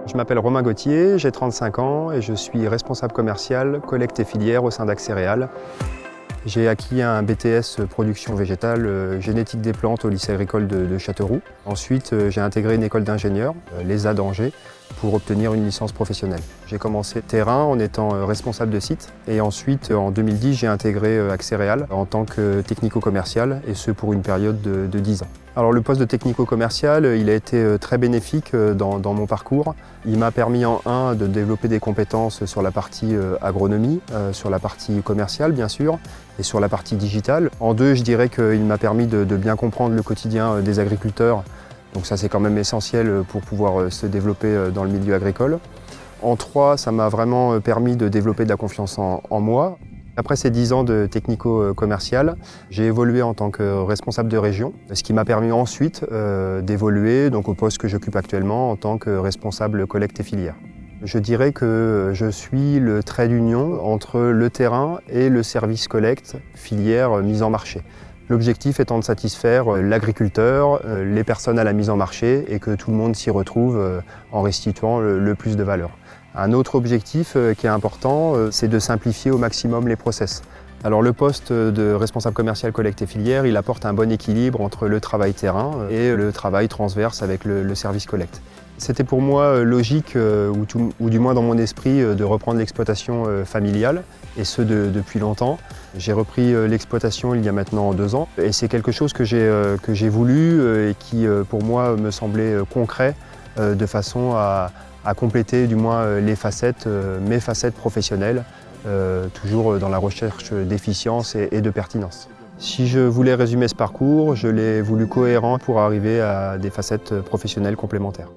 Je m'appelle Romain Gauthier, j'ai 35 ans et je suis responsable commercial collecte et filière au sein d'Accéréal. J'ai acquis un BTS production végétale génétique des plantes au lycée agricole de Châteauroux. Ensuite, j'ai intégré une école d'ingénieurs, l'ESA d'Angers, pour obtenir une licence professionnelle. J'ai commencé terrain en étant responsable de site et ensuite, en 2010, j'ai intégré Accéréal en tant que technico-commercial et ce pour une période de 10 ans. Alors le poste de technico-commercial, il a été très bénéfique dans mon parcours. Il m'a permis en un de développer des compétences sur la partie agronomie, sur la partie commerciale bien sûr, et sur la partie digitale. En deux, je dirais qu'il m'a permis de bien comprendre le quotidien des agriculteurs. Donc ça c'est quand même essentiel pour pouvoir se développer dans le milieu agricole. En trois, ça m'a vraiment permis de développer de la confiance en moi. Après ces 10 ans de technico-commercial, j'ai évolué en tant que responsable de région, ce qui m'a permis ensuite d'évoluer au poste que j'occupe actuellement en tant que responsable collecte et filière. Je dirais que je suis le trait d'union entre le terrain et le service collecte, filière, mise en marché. L'objectif étant de satisfaire l'agriculteur, les personnes à la mise en marché et que tout le monde s'y retrouve en restituant le plus de valeur. Un autre objectif qui est important, c'est de simplifier au maximum les process. Alors le poste de responsable commercial collecte et filière, il apporte un bon équilibre entre le travail terrain et le travail transverse avec le service collecte. C'était pour moi logique, ou du moins dans mon esprit, de reprendre l'exploitation familiale, et ce depuis longtemps. J'ai repris l'exploitation il y a maintenant 2 ans, et c'est quelque chose que j'ai voulu et qui pour moi me semblait concret, de façon à compléter du moins mes facettes professionnelles, toujours dans la recherche d'efficience et de pertinence. Si je voulais résumer ce parcours, je l'ai voulu cohérent pour arriver à des facettes professionnelles complémentaires.